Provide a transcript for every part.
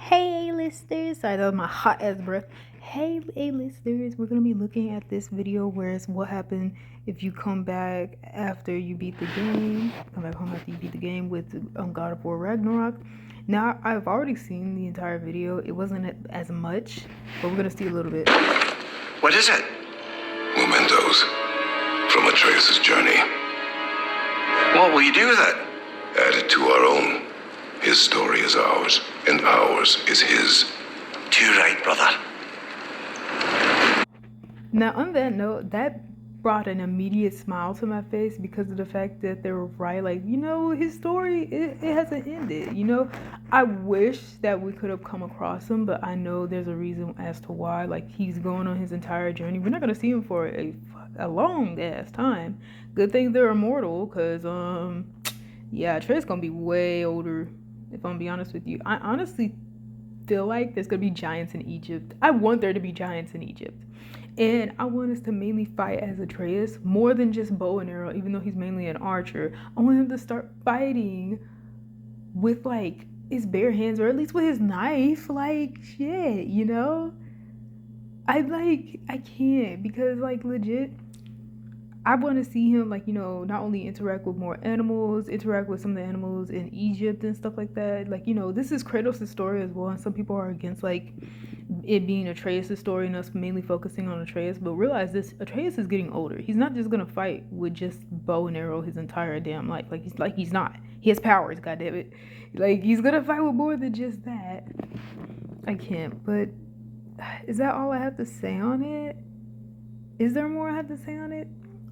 Hey A-listers, sorry that was my hot ass breath. Hey A-listers, we're gonna be looking at this video where it's what happened if you come back after you beat the game. Come back home after you beat the game with God of War Ragnarok. Now I've already seen the entire video. It wasn't as much, but we're gonna see a little bit. What is it? Mementos from Atreus' journey. What will you do with it? Add it to our own. His story is ours, and ours is his. Too right, brother. Now, on that note, that brought an immediate smile to my face because of the fact that they were right. Like, his story, it hasn't ended. I wish that we could have come across him, but I know there's a reason as to why. Like, he's going on his entire journey. We're not going to see him for a long ass time. Good thing they're immortal because, Atreus going to be way older, if I'm going to be honest with you. I honestly feel like there's going to be giants in Egypt. I want there to be giants in Egypt. And I want us to mainly fight as Atreus, more than just bow and arrow, even though he's mainly an archer. I want him to start fighting with, like, his bare hands, or at least with his knife. Like, shit, I can't, because, like, legit, I want to see him, like, not only interact with more animals, interact with some of the animals in Egypt and stuff like that. Like, this is Kratos' story as well, and some people are against, like, it being Atreus' story and us mainly focusing on Atreus, but realize this, Atreus is getting older. He's not just gonna fight with just bow and arrow his entire damn life. He's not. He has powers, goddammit. Like, he's gonna fight with more than just that. I can't, but is that all I have to say on it? Is there more I have to say on it?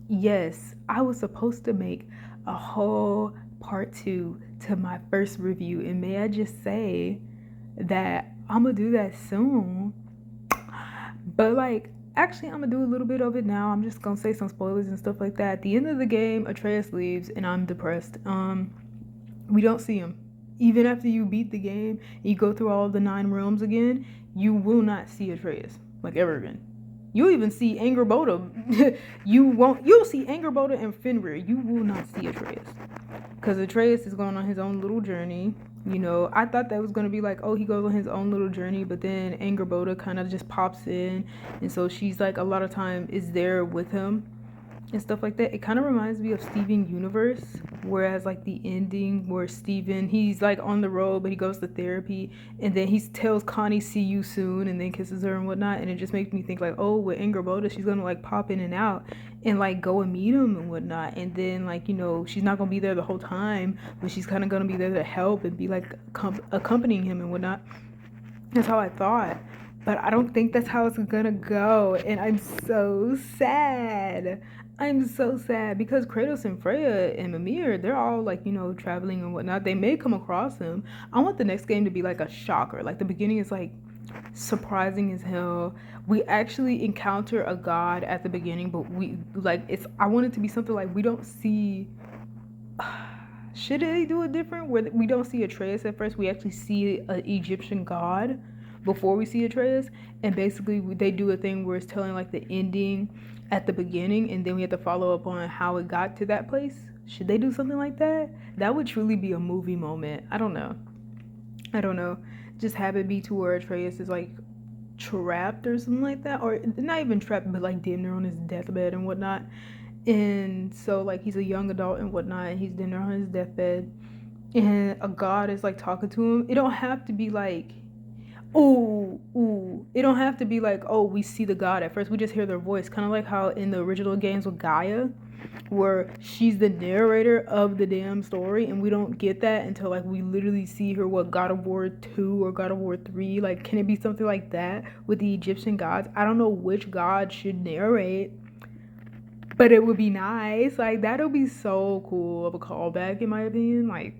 Yes, I was supposed to make a whole part 2 to my first review, and may I just say that I'm gonna do that soon. But, like, actually, I'm gonna do a little bit of it now. I'm just gonna say some spoilers and stuff like that. At the end of the game, Atreus leaves, and I'm depressed. We don't see him. Even after you beat the game, you go through all the 9 realms again, you will not see Atreus, like, ever again. You'll even see Angerboda. You'll see Angerboda and Fenrir. You will not see Atreus. Because Atreus is going on his own little journey. I thought that was going to be like, oh, he goes on his own little journey, but then Angerboda kind of just pops in. And so she's, like, a lot of time is there with him and stuff like that. It kind of reminds me of Steven Universe, whereas, like, the ending where Steven, he's, like, on the road, but he goes to therapy, and then he tells Connie, see you soon, and then kisses her and whatnot, and it just makes me think, like, oh, with Angerboda, she's gonna, like, pop in and out and, like, go and meet him and whatnot, and then, like, she's not gonna be there the whole time, but she's kind of gonna be there to help and be, like, accompanying him and whatnot. That's how I thought. But I don't think that's how it's gonna go, and I'm so sad. I'm so sad because Kratos and Freya and Mimir, they're all, like, traveling and whatnot. They may come across him. I want the next game to be like a shocker. Like, the beginning is, like, surprising as hell. We actually encounter a god at the beginning, but I want it to be something like we don't see. Should they do it different where we don't see Atreus at first? We actually see an Egyptian god before we see Atreus, and basically they do a thing where it's telling, like, the ending at the beginning, and then we have to follow up on how it got to that place. Should they do something like that? That would truly be a movie moment. I don't know. Just have it be to where Atreus is, like, trapped or something like that, or not even trapped, but, like, damn near on his deathbed and whatnot. And so, like, he's a young adult and whatnot, and he's damn near on his deathbed, and a god is, like, talking to him. It don't have to be like, it don't have to be like, oh, we see the god at first, we just hear their voice, kind of like how in the original games with Gaia, where she's the narrator of the damn story, and we don't get that until, like, we literally see her, God of War 2 or God of War 3. Like, can it be something like that with the Egyptian gods? I don't know which god should narrate, but it would be nice. Like, that'll be so cool of a callback, in my opinion. Like,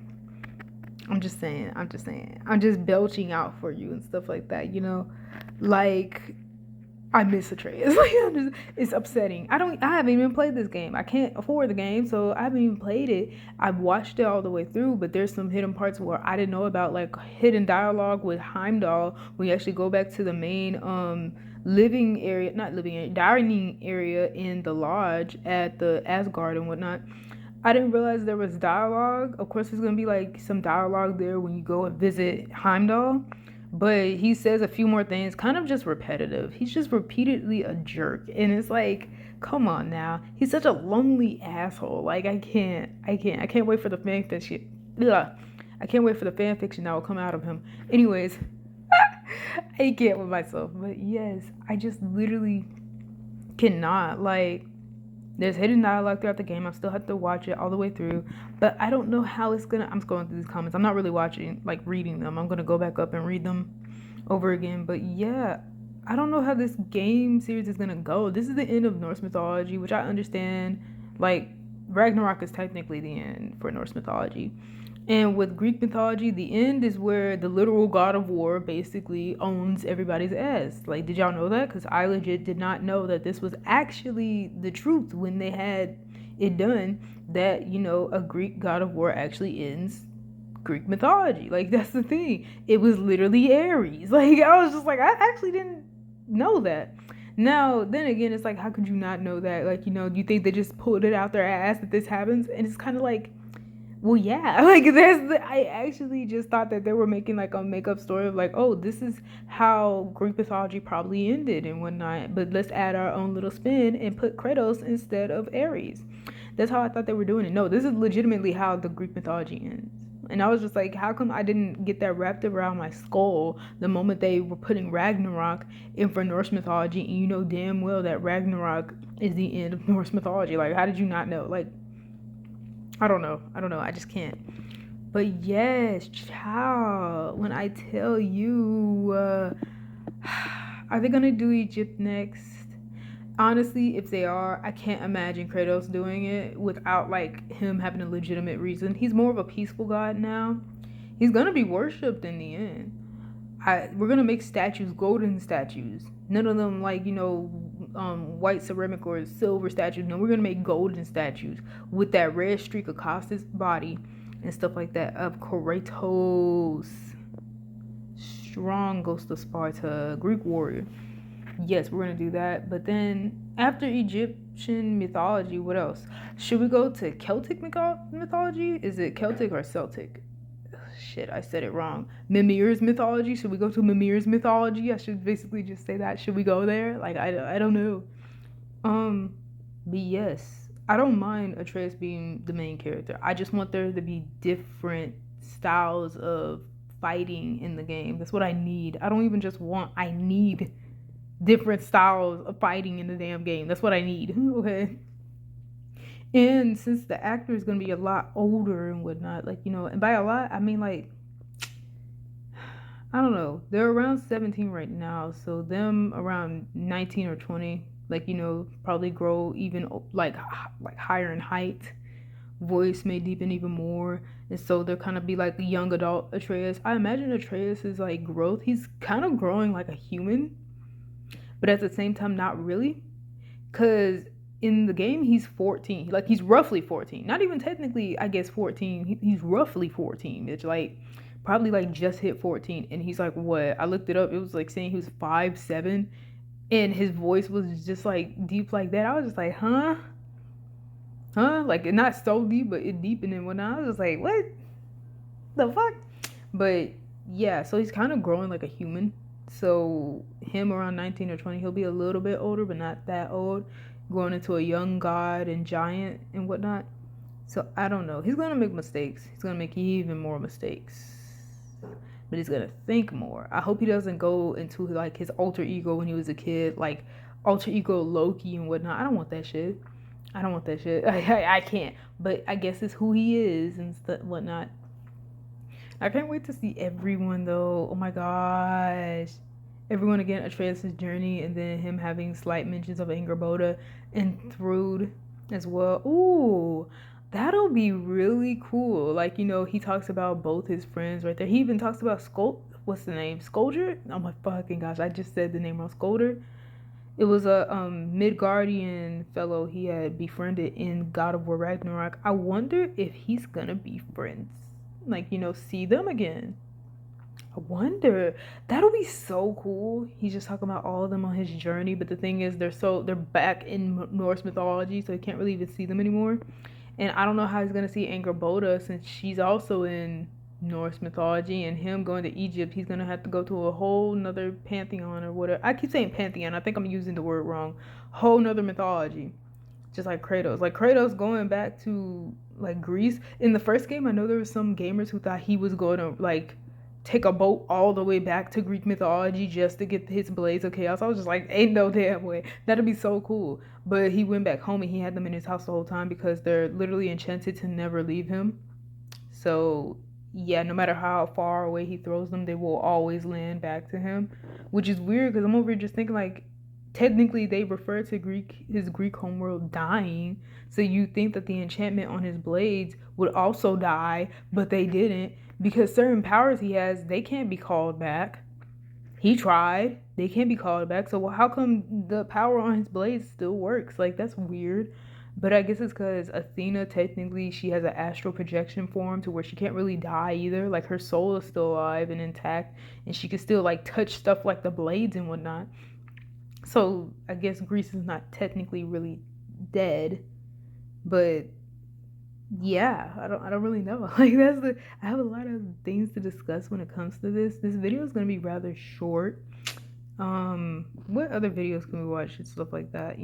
I'm just saying. I'm just belching out for you and stuff like that, Like, I miss Atreus. Like, it's upsetting. I haven't even played this game. I can't afford the game, so I haven't even played it. I've watched it all the way through, but there's some hidden parts where I didn't know about, like, hidden dialogue with Heimdall. When you actually go back to the main dining area in the lodge at the Asgard and whatnot. I didn't realize there was dialogue. Of course, there's going to be, like, some dialogue there when you go and visit Heimdall. But he says a few more things, kind of just repetitive. He's just repeatedly a jerk. And it's like, come on now. He's such a lonely asshole. Like, I can't wait for the fan fiction. Ugh. I can't wait for the fan fiction that will come out of him. Anyways, I can't with myself. But yes, I just literally cannot. Like, there's hidden dialogue throughout the game. I still have to watch it all the way through. But I don't know how it's gonna. I'm scrolling through these comments. I'm not really watching, like reading them. I'm gonna go back up and read them over again. But yeah, I don't know how this game series is gonna go. This is the end of Norse mythology, which I understand. Like, Ragnarok is technically the end for Norse mythology. And with Greek mythology, the end is where the literal god of war basically owns everybody's ass. Like, did y'all know that? Because I legit did not know that this was actually the truth when they had it done, that, you know, a Greek god of war actually ends Greek mythology. Like, that's the thing. It was literally Ares. Like, I was just like, I actually didn't know that. Now, then again, it's like, how could you not know that? Like, you know, do you think they just pulled it out their ass that this happens? And it's kind of like, well, yeah, like I actually just thought that they were making like a makeup story of like, oh, this is how Greek mythology probably ended and whatnot, but let's add our own little spin and put Kratos instead of Ares. That's how I thought they were doing it. No, this is legitimately how the Greek mythology ends. And I was just like, how come I didn't get that wrapped around my skull the moment they were putting Ragnarok in for Norse mythology, and you know damn well that Ragnarok is the end of Norse mythology. Like, how did you not know? Like, I don't know. I just can't. But yes, child, when I tell you, are they gonna do Egypt next? Honestly, if they are, I can't imagine Kratos doing it without like him having a legitimate reason. He's more of a peaceful god now. He's gonna be worshipped in the end. We're gonna make statues, golden statues. None of them like, you know, white ceramic or silver statues. No, we're gonna make golden statues with that red streak across his body and stuff like that of Kratos, strong Ghost of Sparta, Greek warrior. Yes, we're gonna do that. But then after Egyptian mythology, what else? Should we go to Celtic mythology? Is it Celtic or Celtic? Shit, I said it wrong. Mimir's mythology. Should we go to Mimir's mythology? I should basically just say that. Should we go there? Like, I don't know. But yes, I don't mind Atreus being the main character. I just want there to be different styles of fighting in the game. That's what I need. I don't even just want. I need different styles of fighting in the damn game. That's what I need. Okay. And since the actor is going to be a lot older and whatnot, like, you know, and by a lot, I mean, like, I don't know. They're around 17 right now. So them around 19 or 20, like, you know, probably grow even, like higher in height. Voice may deepen even more. And so they're kind of be like the young adult Atreus. I imagine Atreus is like growth. He's kind of growing like a human, but at the same time, not really. Because in the game, he's 14. Like, he's roughly 14. Not even technically, I guess, 14. He's roughly 14. It's like, probably like just hit 14. And he's like, what? I looked it up. It was like saying he was 5'7". And his voice was just like deep like that. I was just like, huh? Like, not so deep, but it deepened and whatnot. I was just like, what the fuck? But yeah, so he's kind of growing like a human. So him around 19 or 20, he'll be a little bit older, but not that old, growing into a young god and giant and whatnot. So I don't know. He's gonna make mistakes. He's gonna make even more mistakes, but he's gonna think more. I hope he doesn't go into like his alter ego when he was a kid, like alter ego Loki and whatnot. I don't want that shit. I can't. But I guess it's who he is and whatnot. I can't wait to see everyone though. Oh my gosh. Everyone again, Atreus' journey, and then him having slight mentions of Angerboda and Thrud as well. Ooh, that'll be really cool. Like, you know, he talks about both his friends right there. He even talks about what's the name? Skolder? Oh my fucking gosh, I just said the name wrong. Skolder. It was a Midgardian fellow he had befriended in God of War Ragnarok. I wonder if he's gonna be friends. Like, you know, see them again. I wonder. That'll be so cool. He's just talking about all of them on his journey, but the thing is, they're back in Norse mythology, so he can't really even see them anymore. And I don't know how he's gonna see Angerboda since she's also in Norse mythology, and him going to Egypt, he's gonna have to go to a whole nother pantheon or whatever. I keep saying pantheon. I think I'm using the word wrong. Whole nother mythology, just like Kratos. Like Kratos going back to like Greece in the first game. I know there was some gamers who thought he was going to like take a boat all the way back to Greek mythology just to get his blades of chaos. I was just like, ain't no damn way. That'd be so cool. But he went back home and he had them in his house the whole time because they're literally enchanted to never leave him. So yeah, no matter how far away he throws them, they will always land back to him, which is weird because I'm over here just thinking like, technically they refer to his Greek homeworld dying, so you think that the enchantment on his blades would also die, but they didn't because certain powers he has, they can't be called back. He tried, they can't be called back. So how come the power on his blades still works? Like that's weird. But I guess it's because Athena, technically, she has an astral projection form to where she can't really die either. Like, her soul is still alive and intact, and she can still, like, touch stuff like the blades and whatnot. So, I guess Greece is not technically really dead. But, yeah, I don't really know. Like, I have a lot of things to discuss when it comes to this. This video is going to be rather short. What other videos can we watch and stuff like that,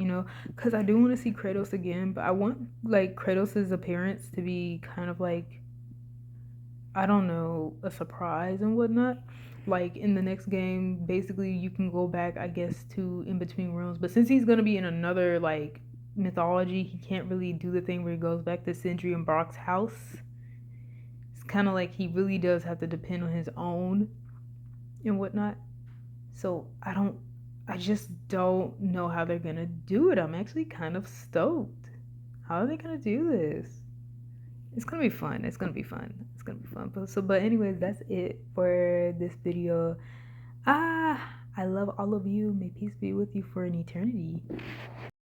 because I do want to see Kratos again, but I want like Kratos's appearance to be kind of like, I don't know, a surprise and whatnot. Like in the next game, basically you can go back, I guess, to In Between Realms, but since he's gonna be in another like mythology, he can't really do the thing where he goes back to Sindri and Brock's house. It's kind of like he really does have to depend on his own and whatnot. So I just don't know how they're gonna do it. I'm actually kind of stoked. How are they gonna do this? It's gonna be fun. It's gonna be fun. It's gonna be fun. But anyways, that's it for this video. I love all of you. May peace be with you for an eternity.